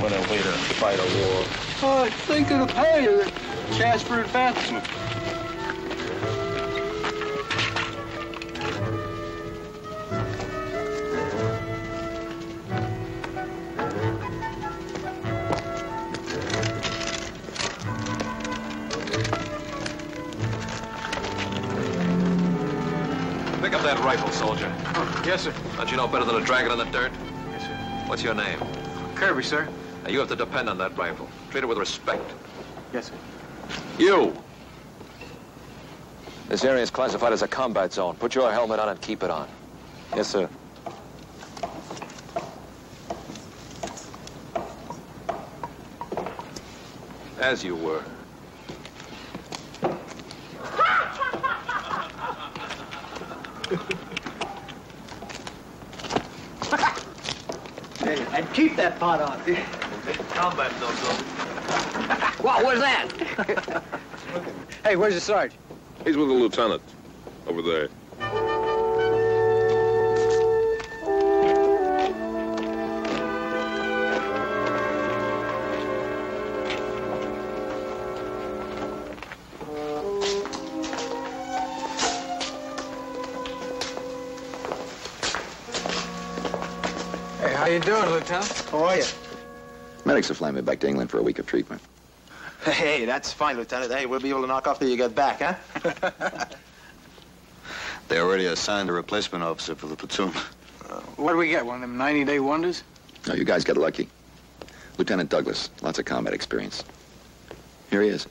What a way to fight a war. Oh, think of the pay, the chance for advancement. Pick up that rifle, soldier. Oh, yes, sir. Don't you know better than to drag it in the dirt? Yes, sir. What's your name? Kirby, sir. Now, you have to depend on that rifle. Treat it with respect. Yes, sir. You! This area is classified as a combat zone. Put your helmet on and keep it on. Yes, sir. As you were. And keep that pot on. Combat zone, soldier. What was that? Hey, where's the sergeant? He's with the lieutenant over there. Hey, how you doing, Lieutenant? How are you? Medics are flying me back to England for a week of treatment. Hey, that's fine, Lieutenant. Hey, we'll be able to knock off till you get back, huh? They already assigned a replacement officer for the platoon. What do we get, one of them 90-day wonders? No, you guys got lucky. Lieutenant Douglas, lots of combat experience. Here he is.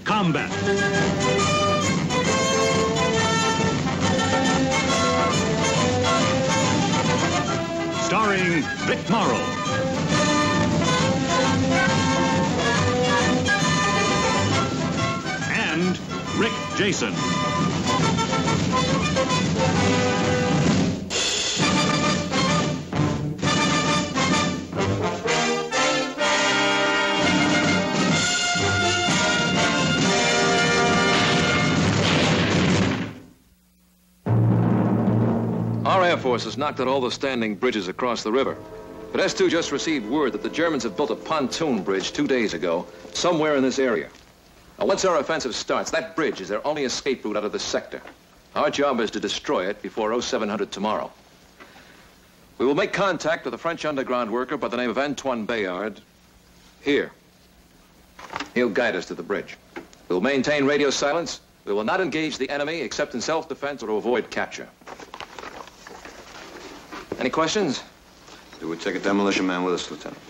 Combat. Starring Vic Morrow. And Rick Jason. Our Air Force has knocked out all the standing bridges across the river. But S2 just received word that the Germans have built a pontoon bridge 2 days ago, somewhere in this area. Now, once our offensive starts, that bridge is their only escape route out of this sector. Our job is to destroy it before 0700 tomorrow. We will make contact with a French underground worker by the name of Antoine Bayard here. He'll guide us to the bridge. We'll maintain radio silence. We will not engage the enemy except in self-defense or to avoid capture. Any questions? Do we take a demolition man with us, Lieutenant?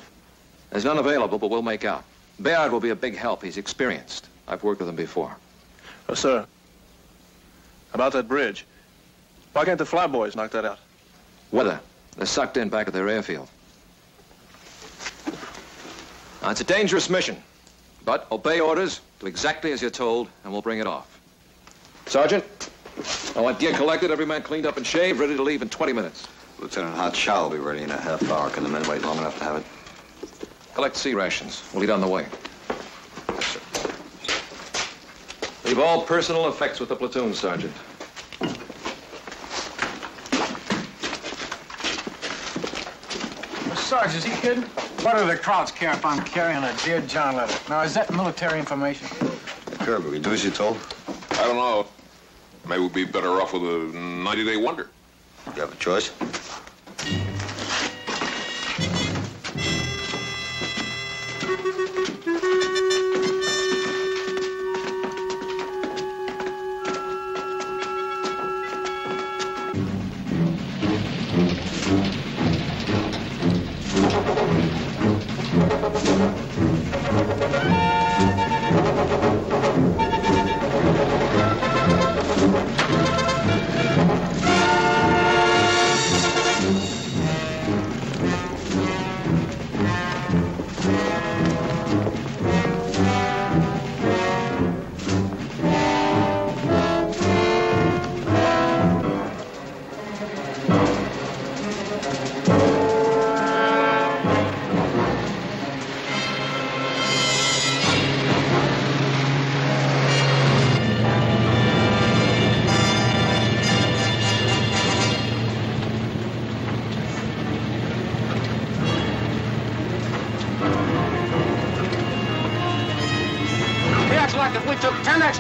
There's none available, but we'll make out. Bayard will be a big help. He's experienced. I've worked with him before. Oh, sir. About that bridge. Why can't the flyboys knock that out? Weather. They're sucked in back at their airfield. Now, it's a dangerous mission, but obey orders, do exactly as you're told, and we'll bring it off. Sergeant, I want gear collected, every man cleaned up and shaved, ready to leave in 20 minutes. Lieutenant Hot Chow will be ready in a half hour. Can the men wait long enough to have it? Collect C rations. We'll eat on the way. Yes, sir. Leave all personal effects with the platoon, Sergeant. Sarge, is he kidding? What do the crowds care if I'm carrying a Dear John letter? Now, is that military information? Kirby, we do as you're told? I don't know. Maybe we'd be better off with a 90-day wonder. You have a choice?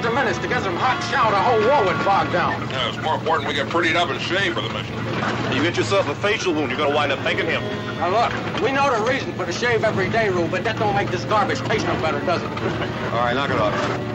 extra minutes to get some hot shower, the whole war would bog down. Yeah, it's more important we get prettied up and shaved for the mission. You get yourself a facial wound, you're gonna wind up thanking him. Now look, we know the reason for the shave every day rule, but that don't make this garbage taste no better, does it? All right, knock it off.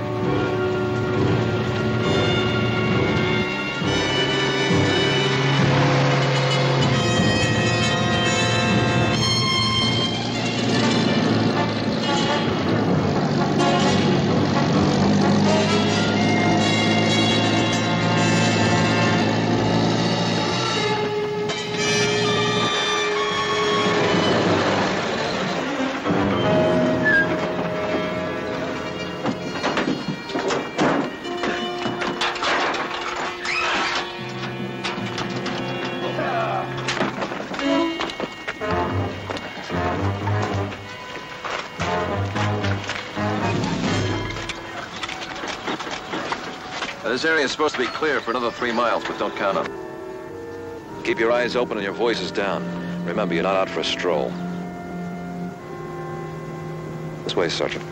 This area is supposed to be clear for another 3 miles, but don't count on it. Keep your eyes open and your voices down. Remember, you're not out for a stroll. This way, Sergeant.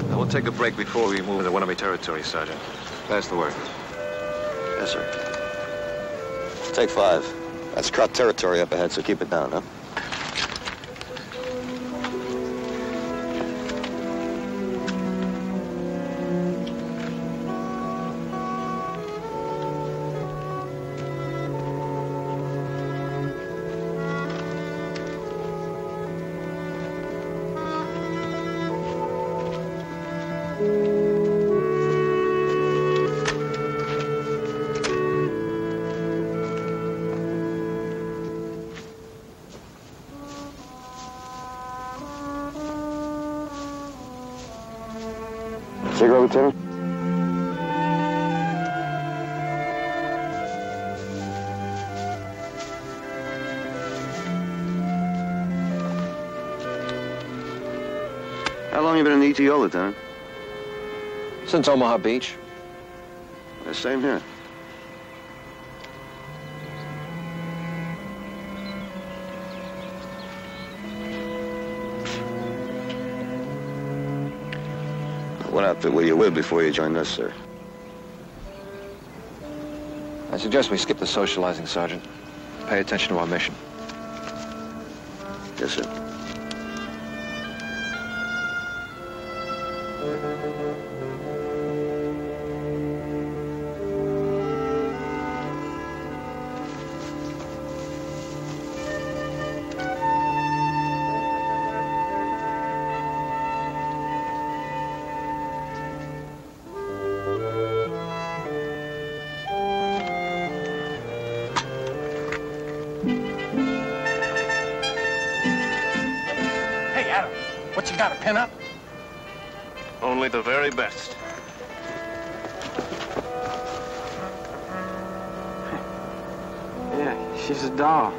We'll take a break before we move into enemy territory, Sergeant. Pass the word. Yes, sir. Take 5. That's Crot territory up ahead, so keep it down, huh? Cigarette, Lieutenant? How long have you been in the ETO, Lieutenant? Since Omaha Beach. The same here. What outfit were you with before you joined us, sir? I suggest we skip the socializing, Sergeant. Pay attention to our mission. Yes, sir. What you got, a pin-up? Only the very best. Yeah, she's a doll.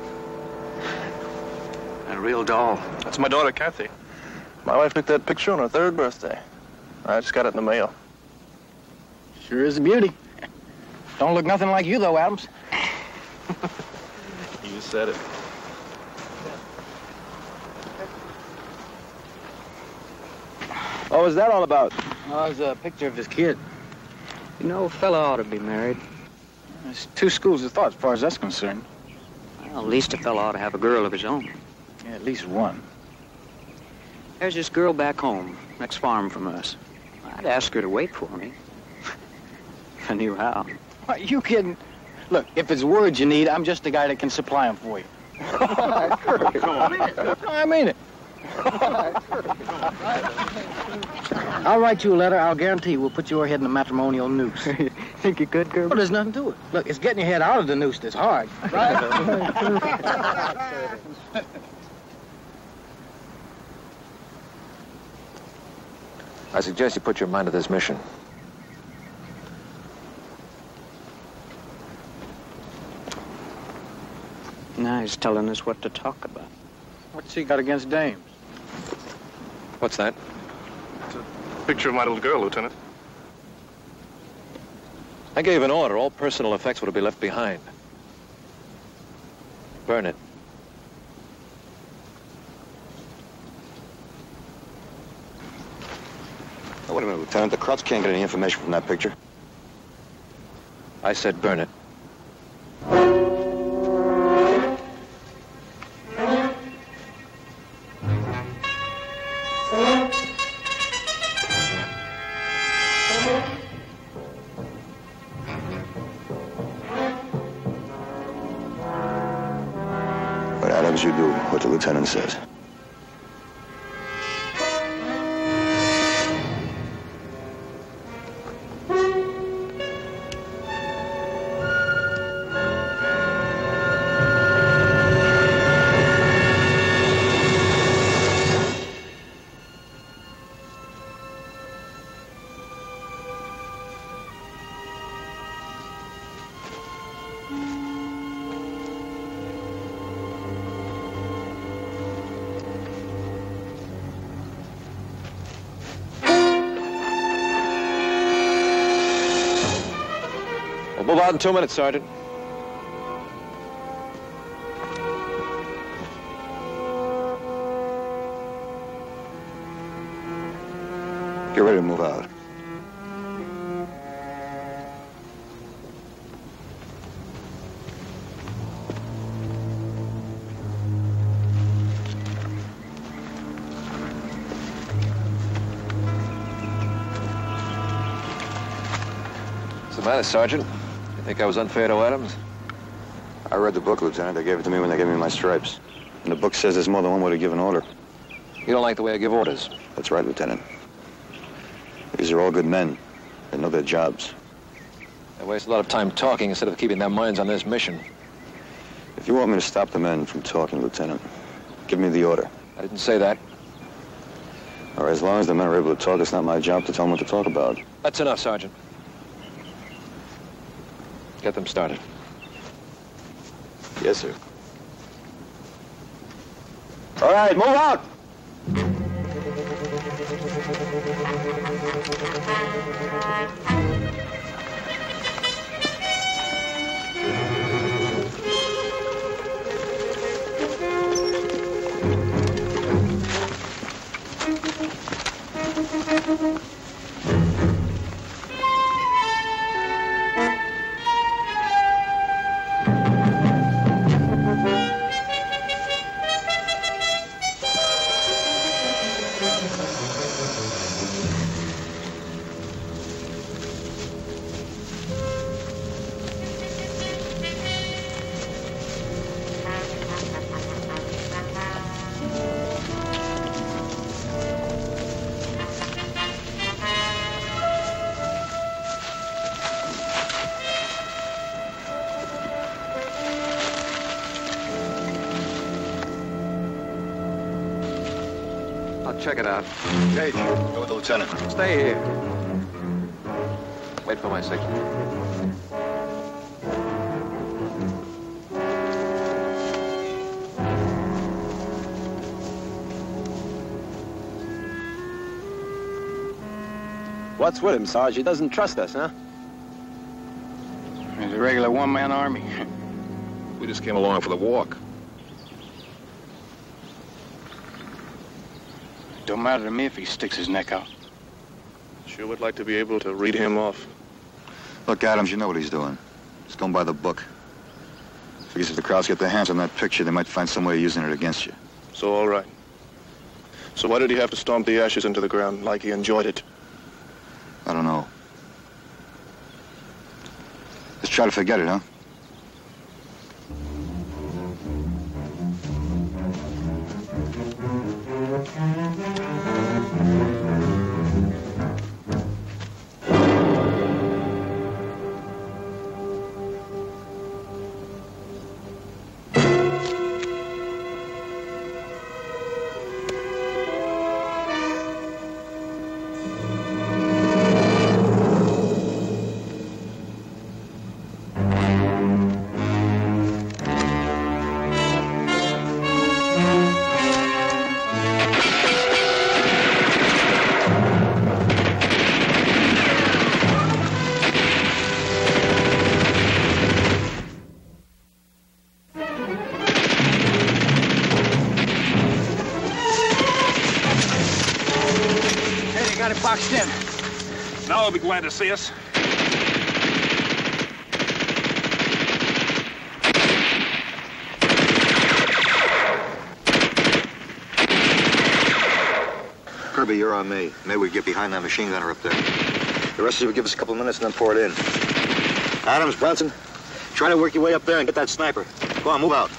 A real doll. That's my daughter, Kathy. My wife took that picture on her 3rd birthday. I just got it in the mail. Sure is a beauty. Don't look nothing like you, though, Adams. You said it. What was that all about? Oh, it was a picture of his kid. You know, a fella ought to be married. There's 2 schools of thought as far as that's concerned. Well, at least a fella ought to have a girl of his own. Yeah, at least one. There's this girl back home, next farm from us. I'd ask her to wait for me. If I knew how. What, you kidding? Look, if it's words you need, I'm just the guy that can supply them for you. I mean it. I'll write you a letter. I'll guarantee we'll put your head in a matrimonial noose. Think you could, Gerber? Well, there's nothing to it. Look, it's getting your head out of the noose that's hard, right? I suggest you put your mind to this mission. Now he's telling us what to talk about. What's he got against dames? What's that? Picture of my little girl, Lieutenant. I gave an order. All personal effects were to be left behind. Burn it. Oh, wait a minute, Lieutenant. The Krauts can't get any information from that picture. I said burn it. Whatever you do, what the lieutenant says. Move out in 2 minutes, Sergeant. Get ready to move out. What's the matter, Sergeant? You think I was unfair to Adams? I read the book, Lieutenant. They gave it to me when they gave me my stripes. And the book says there's more than one way to give an order. You don't like the way I give orders? That's right, Lieutenant. These are all good men. They know their jobs. They waste a lot of time talking instead of keeping their minds on this mission. If you want me to stop the men from talking, Lieutenant, give me the order. I didn't say that. All right, as long as the men are able to talk, it's not my job to tell them what to talk about. That's enough, Sergeant. Get them started. Yes, sir. All right, move out! Check it out. Gage, go with the lieutenant. Stay here. Wait for my signal. What's with him, Sarge? He doesn't trust us, huh? He's a regular one-man army. We just came along for the walk. Don't matter to me if he sticks his neck out. Sure would like to be able to read him off. Look, Adams, you know what he's doing. He's going by the book. Figures if the Krauts get their hands on that picture, they might find some way of using it against you. So, all right. So why did he have to stomp the ashes into the ground like he enjoyed it? I don't know. Let's try to forget it, huh? Boxed in. Now they'll be glad to see us. Kirby, you're on me. Maybe we get behind that machine gunner up there. The rest of you will give us a couple of minutes and then pour it in. Adams, Bronson, try to work your way up there and get that sniper. Go on, move out.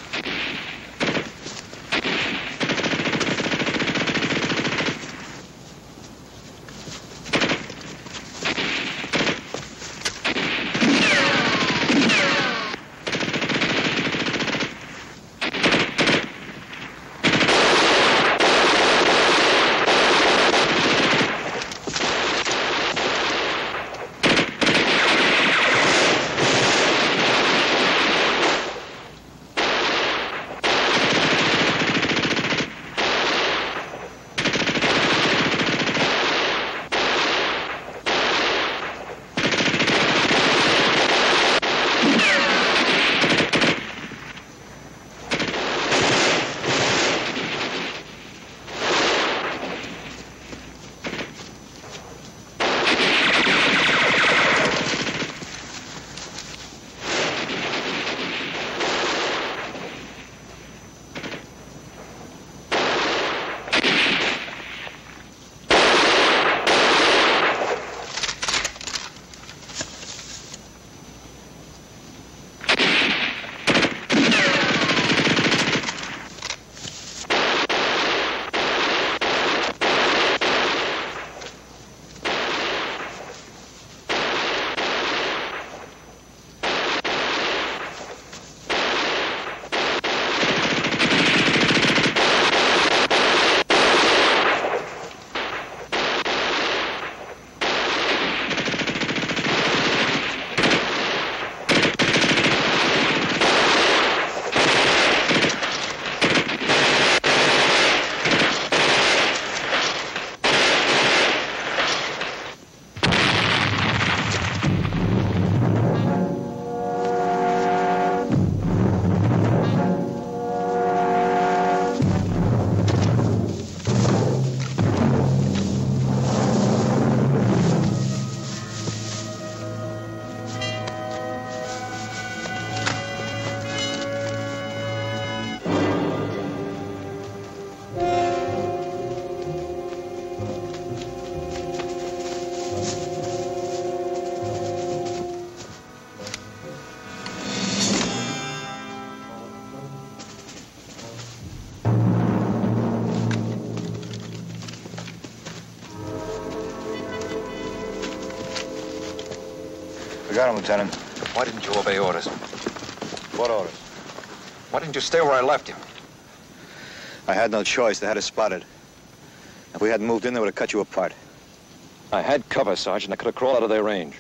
Got him, Lieutenant. Why didn't you obey orders? What orders? Why didn't you stay where I left you? I had no choice. They had us spotted. If we hadn't moved in, they would have cut you apart. I had cover, Sergeant. I could have crawled out of their range.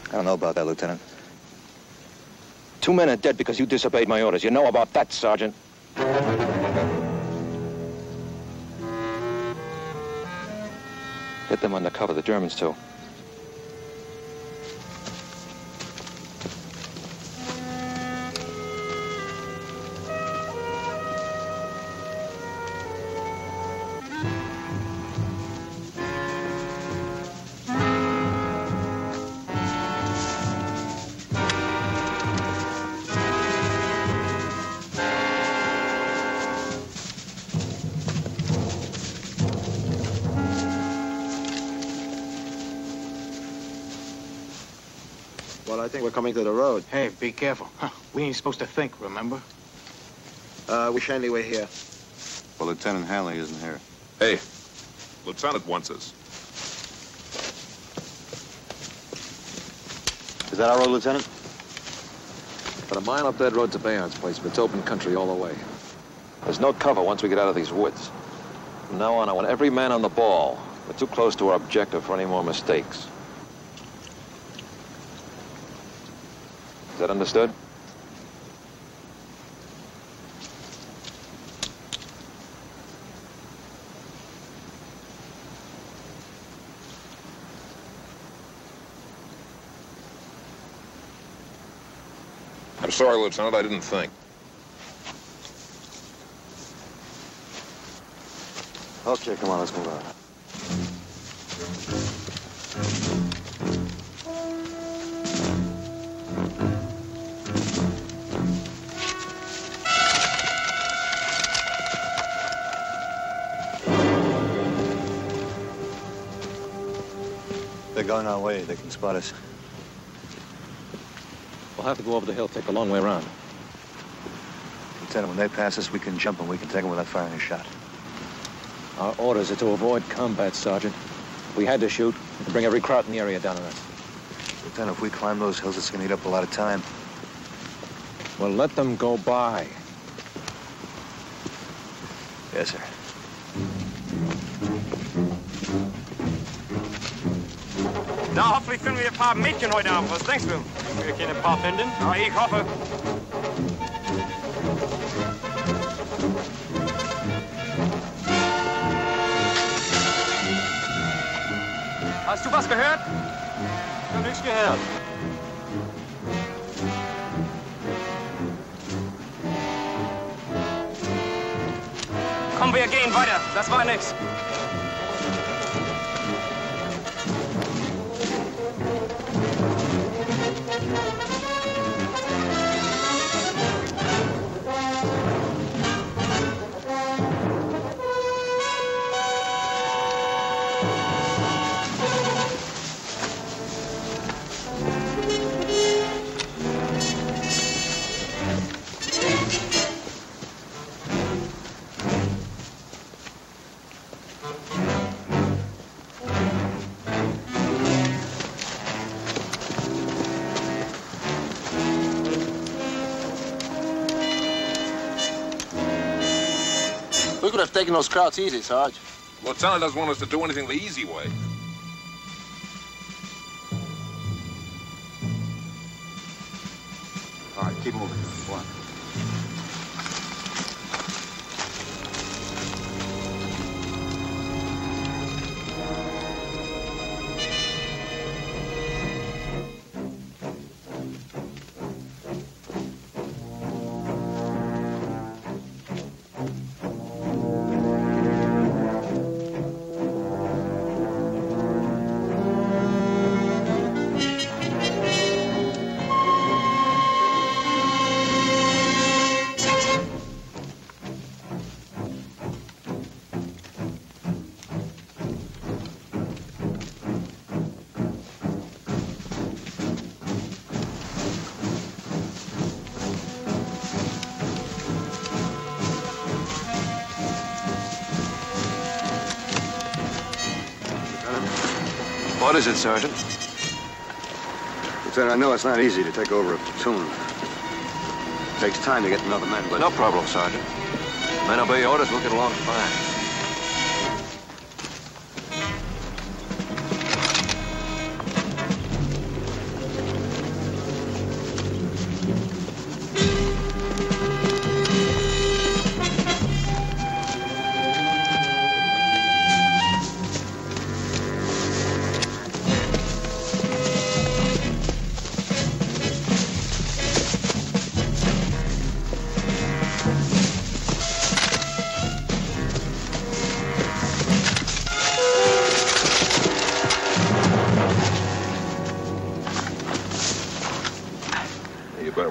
I don't know about that, Lieutenant. 2 men are dead because you disobeyed my orders. You know about that, Sergeant. Hit them under cover, the Germans, too. Well, I think we're coming to the road. Hey, be careful. Huh. We ain't supposed to think, remember? We shandy, we're here. Well, Lieutenant Hanley isn't here. Hey, Lieutenant wants us. Is that our road, Lieutenant? But a mile up that road to Bayard's place, but it's open country all the way. There's no cover once we get out of these woods. From now on, I want every man on the ball. We're too close to our objective for any more mistakes. Is that understood? I'm sorry, Lieutenant, I didn't think. Okay, come on, let's move on. They're going our way. They can spot us. We'll have to go over the hill, take a long way around. Lieutenant, when they pass us, we can jump and we can take them without firing a shot. Our orders are to avoid combat, Sergeant. If we had to shoot, we could bring every Kraut in the area down on us. Lieutenant, if we climb those hills, it's going to eat up a lot of time. Well, let them go by. Yes, sir. Na, hoffentlich finden wir ein paar Mädchen heute Abend. Was denkst du? Wir können ein paar finden. Ja, ich hoffe. Hast du was gehört? Ich habe nichts gehört. Komm, wir gehen weiter. Das war nix. We could have taken those Krauts easy, Sarge. Lieutenant doesn't want us to do anything the easy way. All right, keep moving. Go on. What is it, Sergeant? Lieutenant, I know it's not easy to take over a platoon. It takes time to get another man, but... No problem, Sergeant. Men obey orders, we'll get along fine.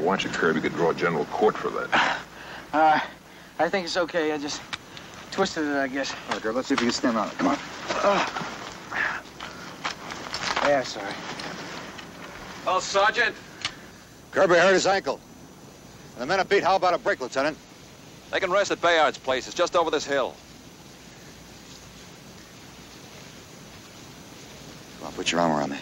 Watch it, Kirby. Could draw general court for that. I think it's okay. I just twisted it, I guess. All right, girl, let's see if you can stand on it. Come on. Yeah, sorry. Oh, Sergeant. Kirby hurt his ankle. And the men are beat. How about a break, Lieutenant? They can rest at Bayard's place. It's just over this hill. Come on, put your arm around me.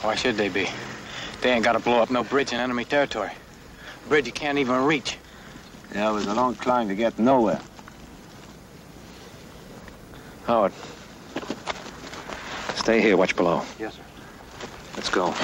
Why should they be? They ain't got to blow up no bridge in enemy territory. Bridge you can't even reach. Yeah, it was a long climb to get nowhere. Howard. Stay here, watch below. Yes, sir. Let's go.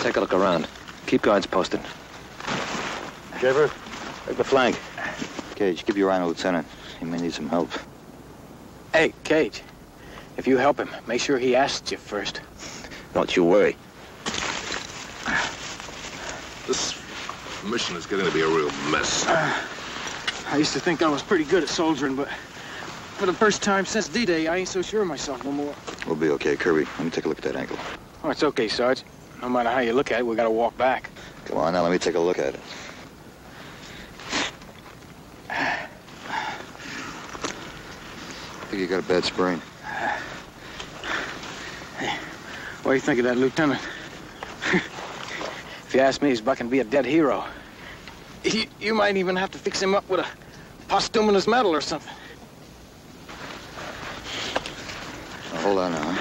Take a look around. Keep guards posted. Shaver, take the flank. Cage, give your eye to Lieutenant. He may need some help. Hey, Cage, if you help him, make sure he asks you first. Don't you worry. This mission is getting to be a real mess. I used to think I was pretty good at soldiering, but for the first time since D-Day, I ain't so sure of myself no more. We'll be okay. Kirby, let me take a look at that ankle. Oh, it's okay, Sarge. No matter how you look at it, we gotta walk back. Come on, now let me take a look at it. I think you got a bad sprain. Hey, what do you think of that, Lieutenant? If you ask me, he's bucking be a dead hero. You might even have to fix him up with a posthumous medal or something. Now, hold on now, huh?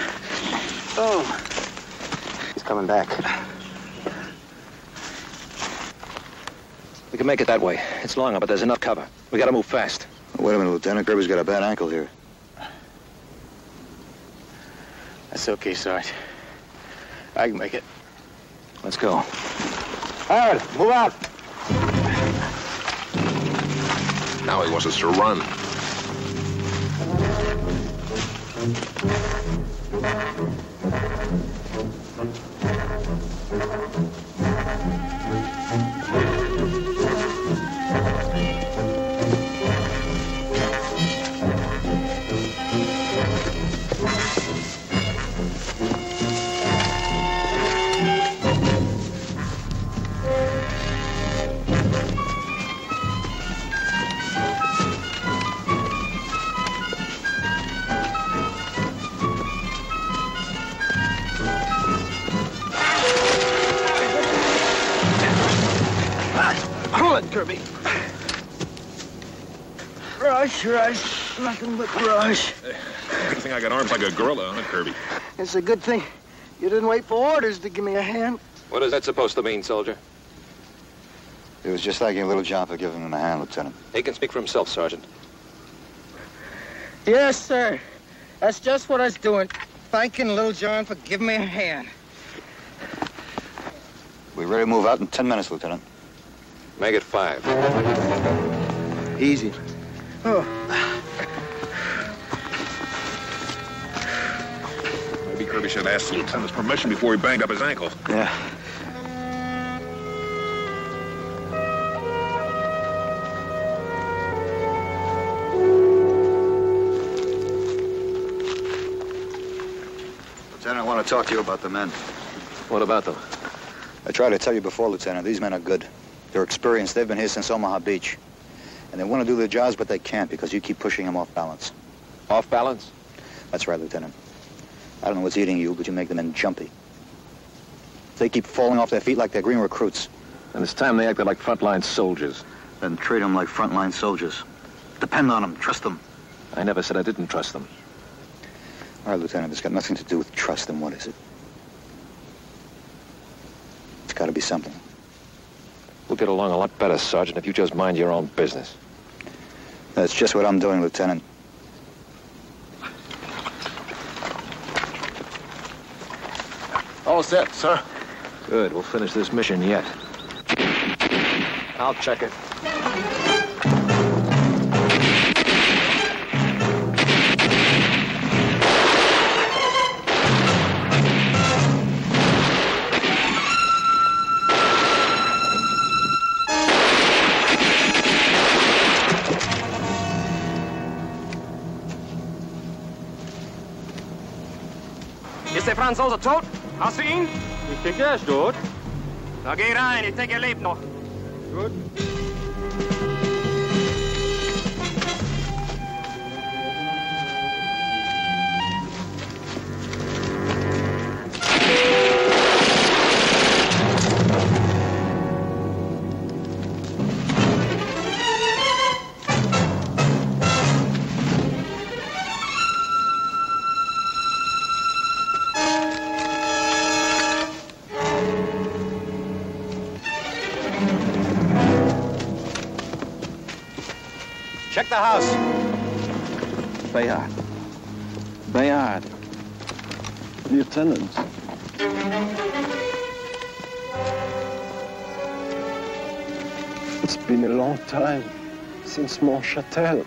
Oh. Coming back. We can make it that way. It's longer, but there's enough cover. We gotta move fast. Wait a minute, Lieutenant. Kirby's got a bad ankle here. That's okay, Sarge. I can make it. Let's go. Howard, move out. Now he wants us to run. Kirby. Rush. Nothing but rush. Good thing I got arms like a gorilla, huh, Kirby? It's a good thing you didn't wait for orders to give me a hand. What is that supposed to mean, soldier? It was just thanking Little John for giving him a hand, Lieutenant. He can speak for himself, Sergeant. Yes, sir. That's just what I was doing. Thanking Little John for giving me a hand. We ready to move out in 10 minutes, Lieutenant. Make it 5. Easy. Oh. Maybe Kirby should ask the lieutenant's permission before he banged up his ankle. Yeah. Lieutenant, I want to talk to you about the men. What about them? I tried to tell you before, Lieutenant. These men are good. They're experienced. They've been here since Omaha Beach. And they want to do their jobs, but they can't because you keep pushing them off balance. Off balance? That's right, Lieutenant. I don't know what's eating you, but you make the men jumpy. They keep falling off their feet like they're green recruits. And it's time they acted like frontline soldiers. Then treat them like frontline soldiers. Depend on them. Trust them. I never said I didn't trust them. All right, Lieutenant, it's got nothing to do with trust. Then what is it? It's got to be something. We'll get along a lot better, Sergeant, if you just mind your own business. That's just what I'm doing, Lieutenant. All set, sir. Good, we'll finish this mission yet. I'll check it. Ist der Franzose tot? Hast du ihn? Ich denke, er ist tot. Na, geh rein, ich denke, er lebt noch. Gut. Check the house. Bayard. Bayard. Lieutenant. It's been a long time since Montchâtel.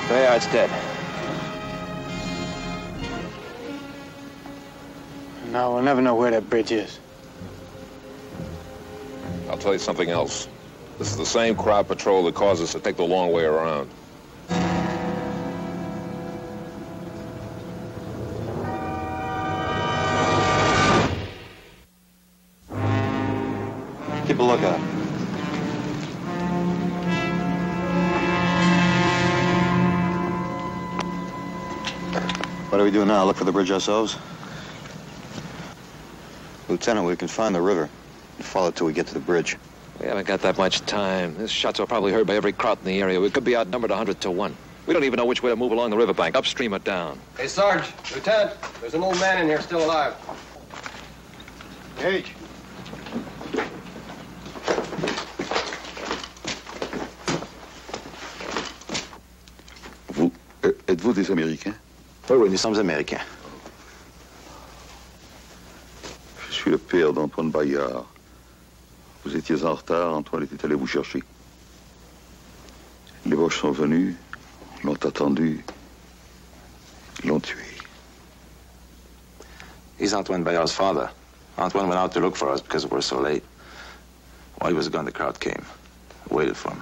Bayard's dead. Now we'll never know where that bridge is. I'll tell you something else. This is the same crowd patrol that caused us to take the long way around. Keep a lookout. What do we do now? Look for the bridge ourselves? Lieutenant, we can find the river and follow it till we get to the bridge. We haven't got that much time. This shots are probably heard by every kraut in the area. We could be outnumbered 100 to 1. We don't even know which way to move along the riverbank, upstream or down. Hey, Sarge, Lieutenant, there's an old man in here still alive. Gage. Vous, êtes-vous des Américains? Oui, nous sommes Américains. Je suis le père d'Antoine Bayard. Vous étiez en retard, Antoine était allé vous chercher. Les Boches sont venus, l'ont attendu, l'ont tué. He's Antoine Bayard's father. Antoine went out to look for us because we were so late. While he was gone, the crowd came. Waited for him.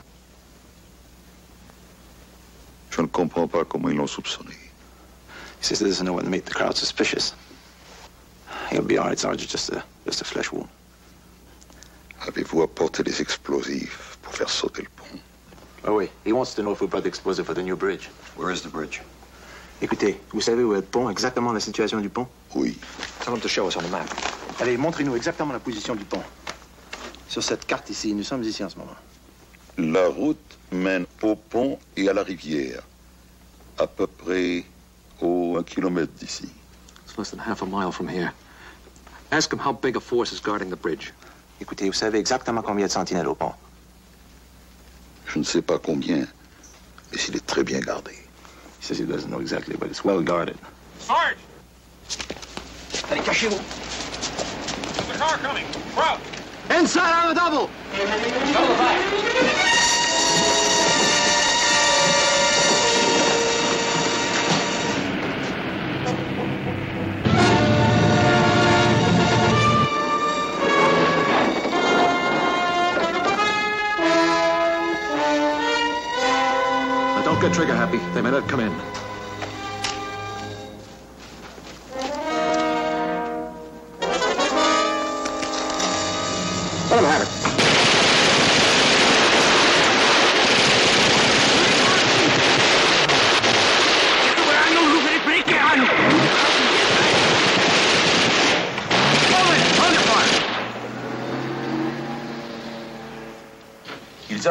Je ne comprends pas comment ils l'ont soupçonné. He says he doesn't know what made the crowd suspicious. He'll be all right, Sarge. Just a flesh wound. Avez-vous apporté des explosifs pour faire sauter le pont? Oh oui, he wants to know if we brought the explosive for the new bridge. Where is the bridge? Écoutez, vous savez où est le pont, exactement la situation du pont? Oui. Tell him to show us on the map. Allez, montrez-nous exactement la position du pont. Sur cette carte ici, nous sommes ici en ce moment. La route mène au pont et à la rivière. À peu près au 1 kilomètre d'ici. It's less than half a mile from here. Ask him how big a force is guarding the bridge. Écoutez, vous savez exactement combien de sentinelles au pont? Je ne sais pas combien, mais il est très bien gardé. He says he doesn't know exactly, but it's well guarded. Sarge! Allez, cachez-vous. There's a car coming. Route! Inside on the double! Double back. Don't get trigger happy. They may not come in. Let him have it.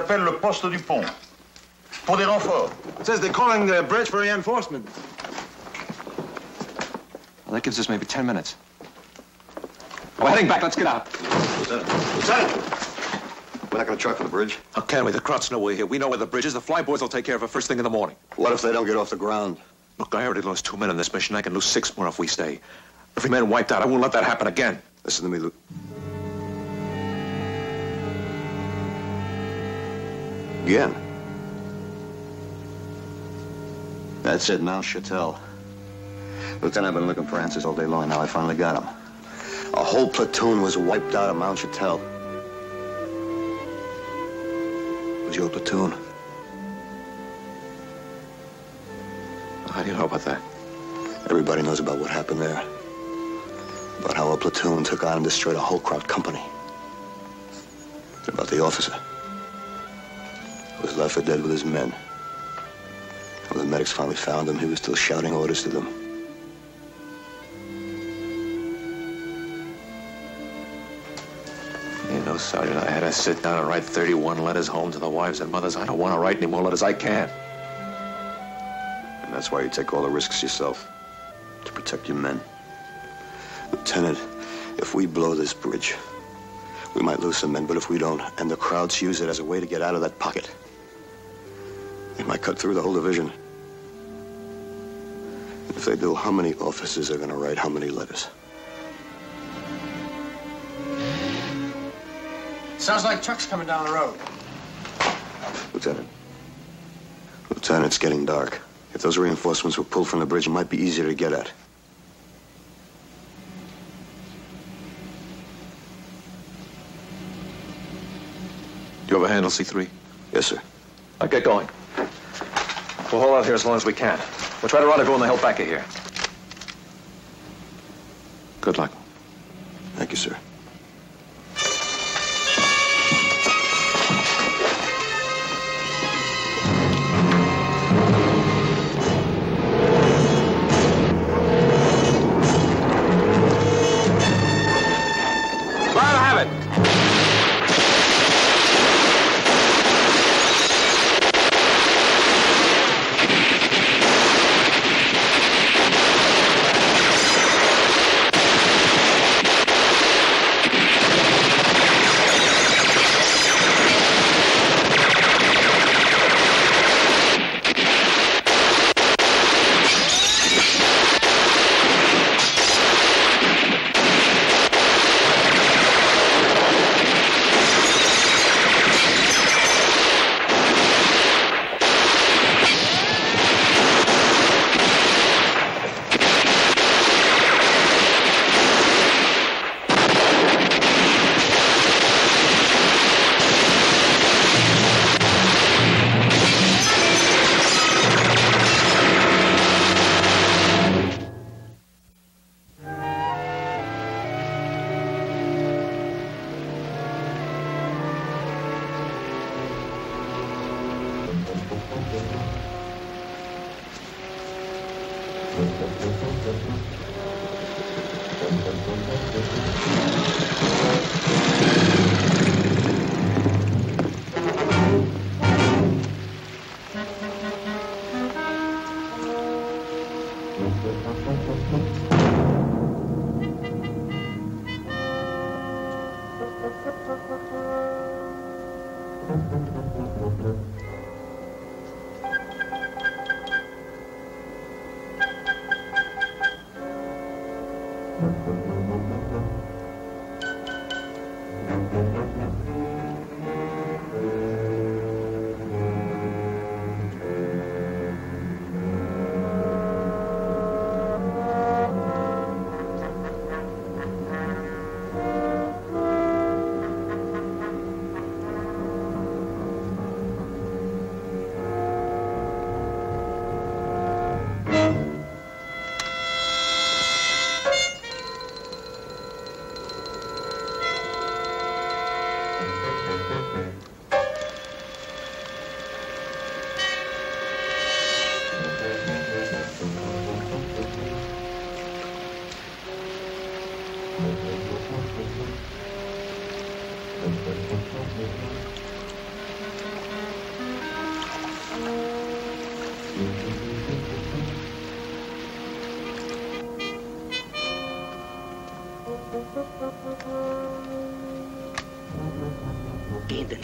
j'appelle le poste du pont. Pour des renforts. It says they're calling the bridge for reinforcement. Well, that gives us maybe 10 minutes. We're heading back. Let's get out. Lieutenant! We're not going to try for the bridge. How can we? The Krauts know we're here. We know where the bridge is. The flyboys will take care of it first thing in the morning. What if they don't get off the ground? Look, I already lost 2 men on this mission. I can lose 6 more if we stay. Every man wiped out. I won't let that happen again. Listen to me, Luke. Again. That's it, Mount Chatel. Lieutenant, I've been looking for answers all day long, and now I finally got them. A whole platoon was wiped out of Mount Chatel. It was your platoon. How do you know about that? Everybody knows about what happened there. About how a platoon took on and destroyed a whole Kraut company. About the officer. He was left for dead with his men. When the medics finally found him, he was still shouting orders to them. You know, Sergeant, I had to sit down and write 31 letters home to the wives and mothers. I don't want to write any more letters. I can't. And that's why you take all the risks yourself. To protect your men. Lieutenant, if we blow this bridge, we might lose some men, but if we don't, and the Krauts use it as a way to get out of that pocket, they might cut through the whole division. And if they do, how many officers are going to write how many letters? Sounds like trucks coming down the road. Lieutenant. Lieutenant, it's getting dark. If those reinforcements were pulled from the bridge, it might be easier to get at. You have a handle, C3? Yes, sir. I'll get going. We'll hold out here as long as we can. We'll try to rendezvous on the hill back of here. Good luck. Thank you, sir.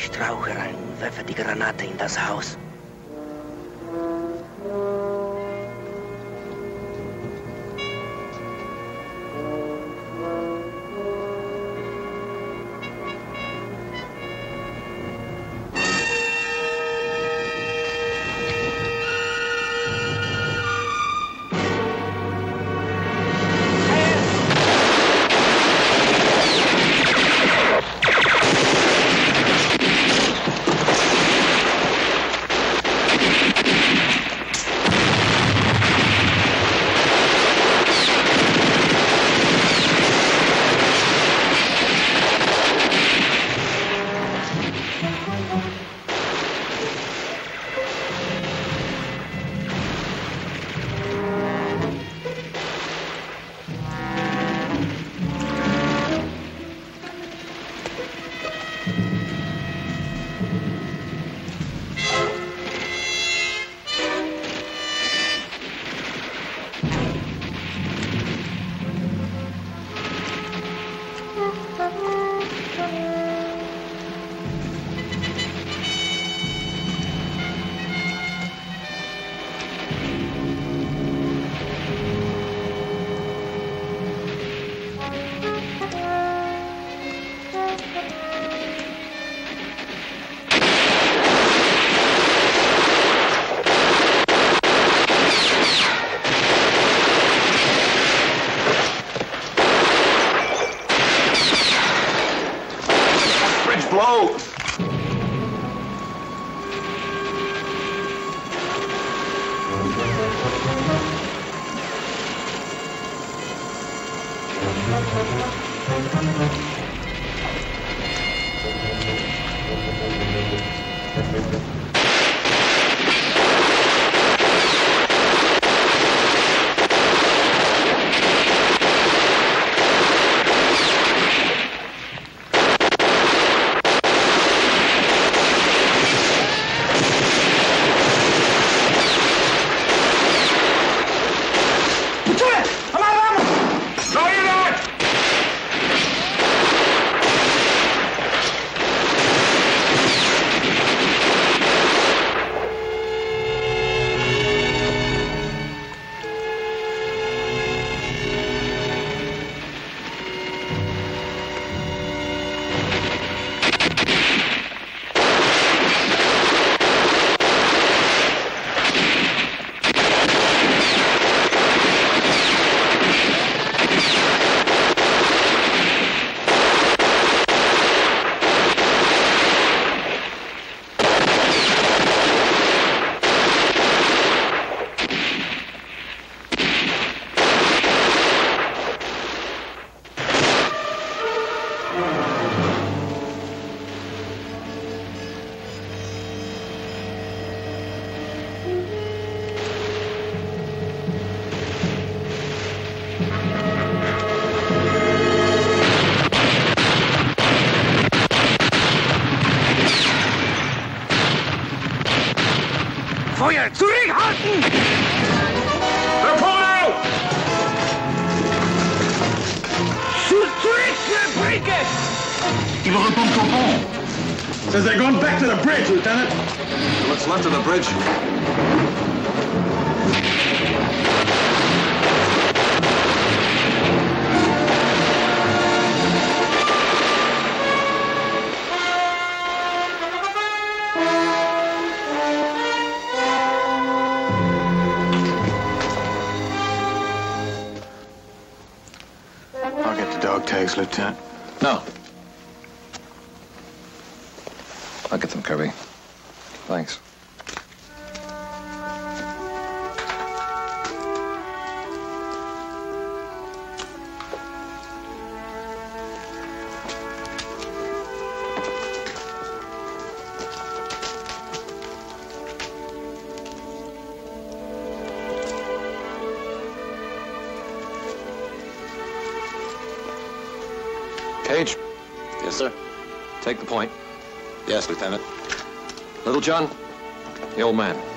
Ich traue herein, werfe die Granate in das Haus. Feuer! Zurückhalten! Repolo! Zurück zur Brücke! Il retombe au pont. Says they're going back to the bridge, Lieutenant. What's left of the bridge? I'll get the dog tags, Lieutenant. No. I'll get them, Kirby. Thanks. Cage. Yes, sir. Take the point. Yes, Lieutenant. Little John, the old man.